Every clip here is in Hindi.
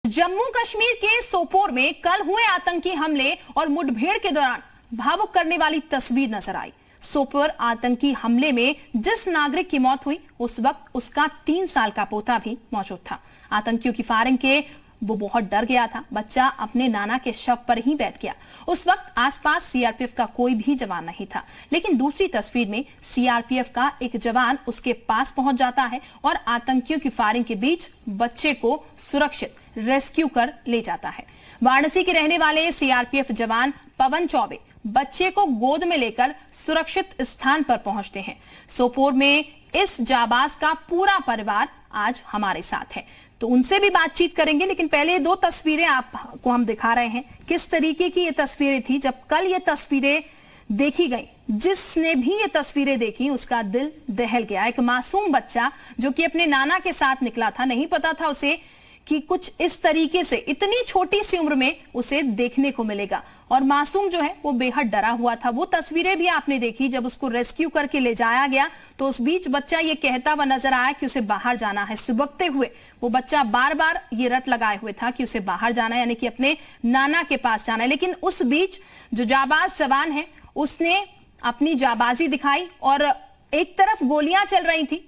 जम्मू कश्मीर के सोपोर में कल हुए आतंकी हमले और मुठभेड़ के दौरान भावुक करने वाली तस्वीर नजर आई। सोपोर आतंकी हमले में जिस नागरिक की मौत हुई उस वक्त उसका 3 साल का पोता भी मौजूद था। आतंकियों की फायरिंग के वो बहुत डर गया था। बच्चा अपने नाना के शव पर ही बैठ गया। उस वक्त आसपास सीआरपीएफ का कोई भी जवान नहीं था, लेकिन दूसरी तस्वीर में सीआरपीएफ का एक जवान उसके पास पहुंच जाता है और आतंकियों की फायरिंग के बीच बच्चे को सुरक्षित रेस्क्यू कर ले जाता है। वाराणसी के रहने वाले सीआरपीएफ जवान पवन चौबे बच्चे को गोद में लेकर सुरक्षित स्थान पर पहुंचते हैं। सोपोर में इस जाबाज का पूरा परिवार आज हमारे साथ है, तो उनसे भी बातचीत करेंगे। लेकिन पहले 2 तस्वीरें आपको हम दिखा रहे हैं। किस तरीके की ये तस्वीरें थी जब कल ये तस्वीरें देखी गई। जिसने भी ये तस्वीरें देखी उसका दिल दहल गया। एक मासूम बच्चा जो कि अपने नाना के साथ निकला था, नहीं पता था उसे कि कुछ इस तरीके से इतनी छोटी सी उम्र में उसे देखने को मिलेगा, और मासूम जो है वो बेहद डरा हुआ था। वो तस्वीरें भी आपने देखी जब उसको रेस्क्यू करके ले जाया गया, तो उस बीच बच्चा ये कहता हुआ नजर आया कि उसे बाहर जाना है। सुबकते हुए वो बच्चा बार बार ये रट लगाए हुए था कि उसे बाहर जाना है, यानी कि अपने नाना के पास जाना है। लेकिन उस बीच जो जाबाज जवान है उसने अपनी जाबाजी दिखाई, और एक तरफ गोलियां चल रही थी।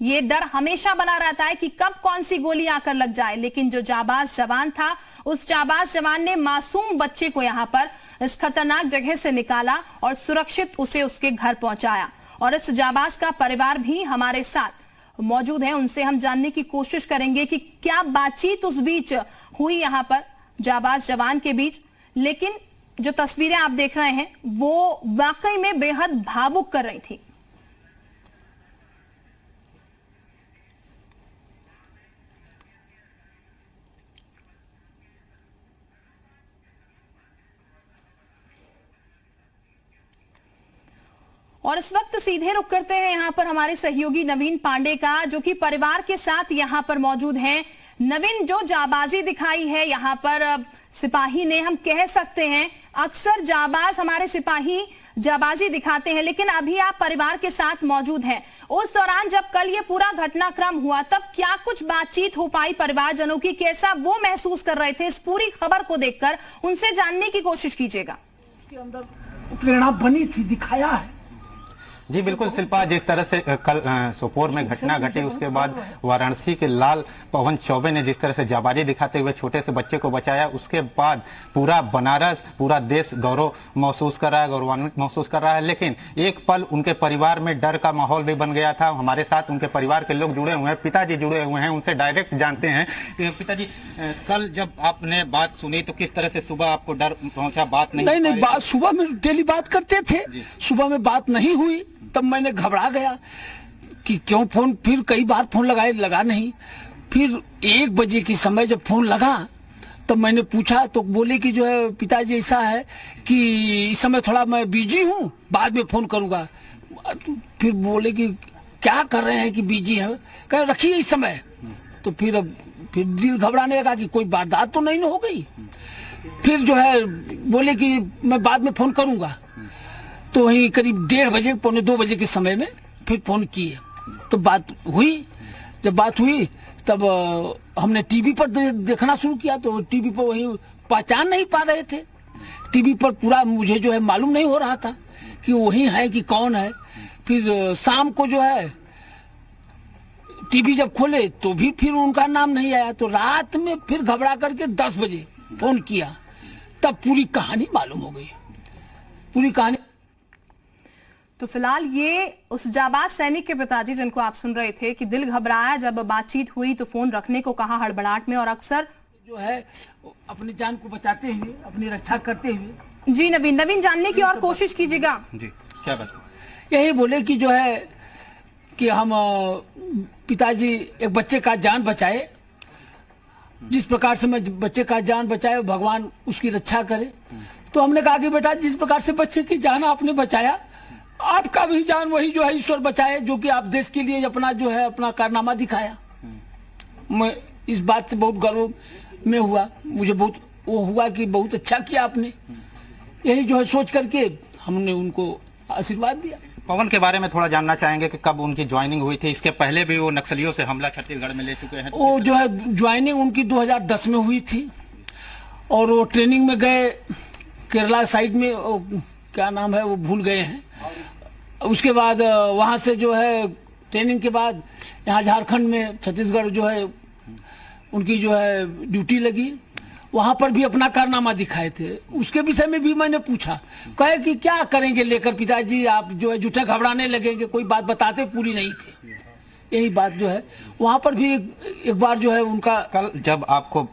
ये डर हमेशा बना रहता है कि कब कौन सी गोली आकर लग जाए, लेकिन जो जाबाज जवान था उस जाबाज जवान ने मासूम बच्चे को यहां पर इस खतरनाक जगह से निकाला और सुरक्षित उसे उसके घर पहुंचाया। और इस जाबाज का परिवार भी हमारे साथ मौजूद है, उनसे हम जानने की कोशिश करेंगे कि क्या बातचीत उस बीच हुई यहां पर जाबाज जवान के बीच। लेकिन जो तस्वीरें आप देख रहे हैं वो वाकई में बेहद भावुक कर रही थी। और इस वक्त सीधे रुक करते हैं यहां पर हमारे सहयोगी नवीन पांडे का, जो कि परिवार के साथ यहां पर मौजूद हैं। नवीन, जो जाबाजी दिखाई है यहां पर सिपाही ने, हम कह सकते हैं अक्सर जाबाज हमारे सिपाही जाबाजी दिखाते हैं, लेकिन अभी आप परिवार के साथ मौजूद हैं। उस दौरान जब कल ये पूरा घटनाक्रम हुआ तब क्या कुछ बातचीत हो पाई परिवारजनों की? कैसा वो महसूस कर रहे थे इस पूरी खबर को देखकर? उनसे जानने की कोशिश कीजिएगा। के अंदर प्रेरणा बनी थी, दिखाया है। जी बिल्कुल शिल्पा, जिस तरह से कल सोपोर में घटना घटी उसके बाद वाराणसी के लाल पवन चौबे ने जिस तरह से जाबाजी दिखाते हुए छोटे से बच्चे को बचाया, उसके बाद पूरा बनारस, पूरा देश गौरव महसूस कर रहा है, गौरवान्वित महसूस कर रहा है। लेकिन एक पल उनके परिवार में डर का माहौल भी बन गया था। हमारे साथ उनके परिवार के लोग जुड़े हुए हैं, पिताजी जुड़े हुए हैं, उनसे डायरेक्ट जानते हैं। पिताजी, कल जब आपने बात सुनी तो किस तरह से सुबह आपको डर पहुंचा? बात नहीं बात सुबह में डेली बात करते थे, सुबह में बात नहीं हुई तब मैंने घबरा गया कि क्यों फोन, फिर कई बार फोन लगाए, लगा नहीं। फिर 1 बजे के समय जब फोन लगा तब मैंने पूछा तो बोले कि जो है पिताजी ऐसा है कि इस समय थोड़ा मैं बिजी हूँ, बाद में फोन करूँगा। फिर बोले कि क्या कर रहे हैं कि बिजी है, कह रखिए इस समय। तो फिर दिल घबराने लगा कि कोई वारदात तो नहीं हो गई। फिर जो है बोले कि मैं बाद में फोन करूँगा। तो वही करीब 1:30 बजे, पौने 2 बजे के समय में फिर फोन किए तो बात हुई। जब बात हुई तब हमने टीवी पर देखना शुरू किया, तो टीवी पर वही पहचान नहीं पा रहे थे। टीवी पर पूरा मुझे जो है मालूम नहीं हो रहा था कि वही है कि कौन है। फिर शाम को जो है टीवी जब खोले तो भी फिर उनका नाम नहीं आया। तो रात में फिर घबरा करके 10 बजे फोन किया, तब पूरी कहानी मालूम हो गई, पूरी कहानी। तो फिलहाल ये उस जाबाज सैनिक के पिताजी जिनको आप सुन रहे थे कि दिल घबराया जब बातचीत हुई तो फोन रखने को कहा हड़बड़ाहट में, और अक्सर जो है अपनी जान को बचाते हुए, अपनी रक्षा करते हुए। जी नवीन जानने की और कोशिश कीजिएगा। जी क्या बात? यही बोले कि जो है कि हम पिताजी एक बच्चे का जान बचाए, जिस प्रकार से मैं बच्चे का जान बचाए भगवान उसकी रक्षा करे। तो हमने कहा कि बेटा जिस प्रकार से बच्चे की जान आपने बचाया, आपका भी जान वही जो है ईश्वर बचाए, जो कि आप देश के लिए अपना जो है अपना कारनामा दिखाया। मैं इस बात से बहुत गर्व में हुआ, मुझे बहुत वो हुआ कि बहुत अच्छा किया आपने। यही जो है सोच करके हमने उनको आशीर्वाद दिया। पवन के बारे में थोड़ा जानना चाहेंगे कि कब उनकी ज्वाइनिंग हुई थी? इसके पहले भी वो नक्सलियों से हमला छत्तीसगढ़ में ले चुके हैं। वो जो है ज्वाइनिंग उनकी 2010 में हुई थी और वो ट्रेनिंग में गए केरला साइड में, क्या नाम है वो भूल गए हैं। उसके बाद वहाँ से जो है ट्रेनिंग के बाद यहाँ झारखंड में छत्तीसगढ़ जो है उनकी जो है ड्यूटी लगी, वहाँ पर भी अपना कारनामा दिखाए थे। उसके विषय में भी मैंने पूछा, कहे कि क्या करेंगे लेकर पिताजी, आप जो है झूठे घबराने लगेंगे, कोई बात बताते पूरी नहीं थी। यही बात जो है वहाँ पर भी एक बार जो है उनका। कल जब आपको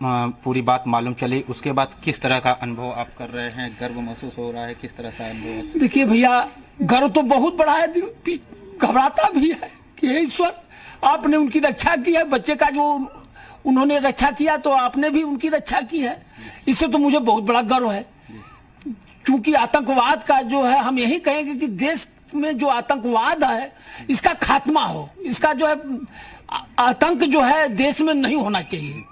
पूरी बात मालूम चली उसके बाद किस तरह का अनुभव आप कर रहे हैं? गर्व महसूस हो रहा है? किस तरह का अनुभव? देखिए भैया, गर्व तो बहुत बड़ा है, घबराता भी है कि हे ईश्वर, आपने उनकी रक्षा की है, बच्चे का जो उन्होंने रक्षा किया तो आपने भी उनकी रक्षा की है। इससे तो मुझे बहुत बड़ा गर्व है। क्योंकि आतंकवाद का जो है, हम यही कहेंगे कि देश में जो आतंकवाद है इसका खात्मा हो, इसका जो है आतंक जो है देश में नहीं होना चाहिए।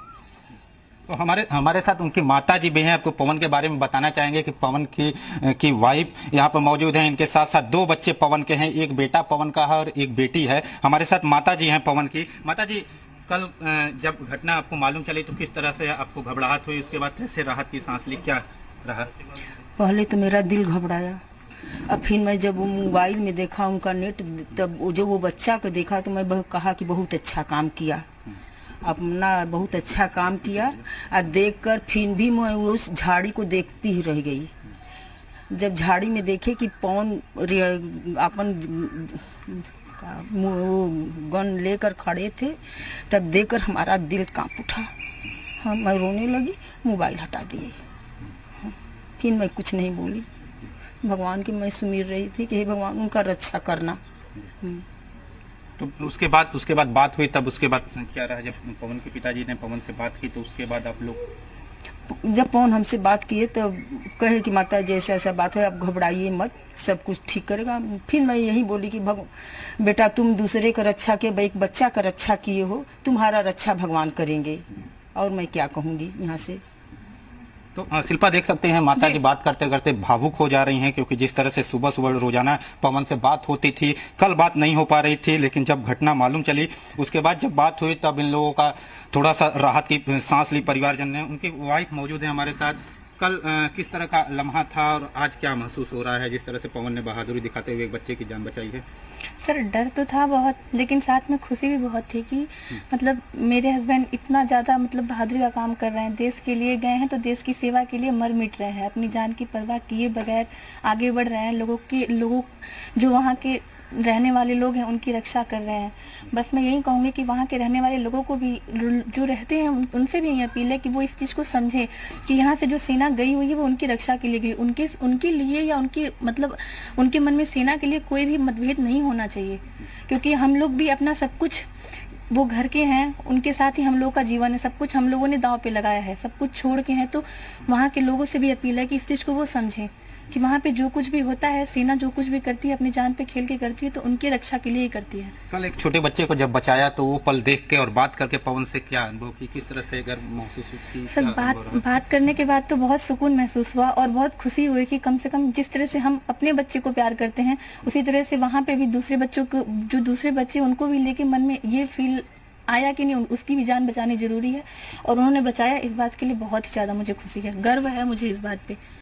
तो हमारे साथ उनकी माता जी भी हैं। आपको पवन के बारे में बताना चाहेंगे कि पवन की वाइफ यहाँ पर मौजूद हैं। इनके साथ साथ 2 बच्चे पवन के हैं, एक बेटा पवन का है और एक बेटी है। हमारे साथ माता जी हैं पवन की। माता जी, कल जब घटना आपको मालूम चली तो किस तरह से आपको घबराहट हुई? उसके बाद कैसे राहत की सांस ली, क्या रहा? पहले तो मेरा दिल घबराया, अब फिर मैं जब वो मोबाइल में देखा उनका नेट, तब जब वो बच्चा को देखा तो मैं कहा कि बहुत अच्छा काम किया, अपना बहुत अच्छा काम किया। और देखकर फिर भी मैं उस झाड़ी को देखती ही रह गई। जब झाड़ी में देखे कि पवन अपन गन लेकर खड़े थे, तब देखकर हमारा दिल कांप उठा। हाँ, मैं रोने लगी, मोबाइल हटा दिए। फिर मैं कुछ नहीं बोली, भगवान की मैं सुमिर रही थी कि हे भगवान उनका रक्षा करना। तो उसके बाद बात हुई, तब उसके बाद क्या रहा? जब पवन के पिताजी ने पवन से बात की तो उसके बाद आप लोग, जब पवन हमसे बात किए तो कहे कि माता जी ऐसा ऐसा बात है, आप घबराइए मत, सब कुछ ठीक करेगा। फिर मैं यही बोली कि बेटा तुम दूसरे का रक्षा के, एक बच्चा का रक्षा किए हो, तुम्हारा रक्षा भगवान करेंगे, और मैं क्या कहूँगी यहाँ से। तो शिल्पा, देख सकते हैं माता जी बात करते करते भावुक हो जा रही हैं, क्योंकि जिस तरह से सुबह सुबह रोजाना पवन से बात होती थी, कल बात नहीं हो पा रही थी, लेकिन जब घटना मालूम चली उसके बाद जब बात हुई तब इन लोगों का थोड़ा सा राहत की सांस ली परिवारजन ने। उनकी वाइफ मौजूद है हमारे साथ। कल किस तरह का लम्हा था और आज क्या महसूस हो रहा है जिस तरह से पवन ने बहादुरी दिखाते हुए एक बच्चे की जान बचाई है? सर, डर तो था बहुत, लेकिन साथ में खुशी भी बहुत थी कि मतलब मेरे हस्बैंड इतना ज़्यादा मतलब बहादुरी का काम कर रहे हैं, देश के लिए गए हैं तो देश की सेवा के लिए मर मिट रहे हैं, अपनी जान की परवाह किए बगैर आगे बढ़ रहे हैं, लोगों जो वहाँ के रहने वाले लोग हैं उनकी रक्षा कर रहे हैं। बस मैं यही कहूँगी कि वहाँ के रहने वाले लोगों को भी, जो रहते हैं उनसे भी यही अपील है कि वो इस चीज़ को समझें कि यहाँ से जो सेना गई हुई है वो उनकी रक्षा के लिए गई, उनके लिए या उनके मन में सेना के लिए कोई भी मतभेद नहीं होना चाहिए, क्योंकि हम लोग भी अपना सब कुछ, वो घर के हैं, उनके साथ ही हम लोगों का जीवन है, सब कुछ हम लोगों ने दांव पे लगाया है, सब कुछ छोड़ के हैं। तो वहाँ के लोगों से भी अपील है कि इस चीज़ को वो समझें कि वहाँ पे जो कुछ भी होता है, सेना जो कुछ भी करती है अपनी जान पे खेल के करती है, तो उनकी रक्षा के लिए ही करती है। कल एक छोटे बच्चे को जब बचाया तो वो पल देख के और बात करके पवन से क्या अनुभव की, किस तरह से गर्व महसूस हुई? सर, बात करने के बाद तो बहुत सुकून महसूस हुआ और बहुत खुशी हुई कि कम से कम जिस तरह से हम अपने बच्चे को प्यार करते हैं उसी तरह से वहाँ पे भी दूसरे बच्चों को, जो दूसरे बच्चे उनको भी लेके मन में ये फील आया कि नहीं उसकी भी जान बचानी जरूरी है, और उन्होंने बचाया। इस बात के लिए बहुत ही ज्यादा मुझे खुशी है, गर्व है मुझे इस बात पे।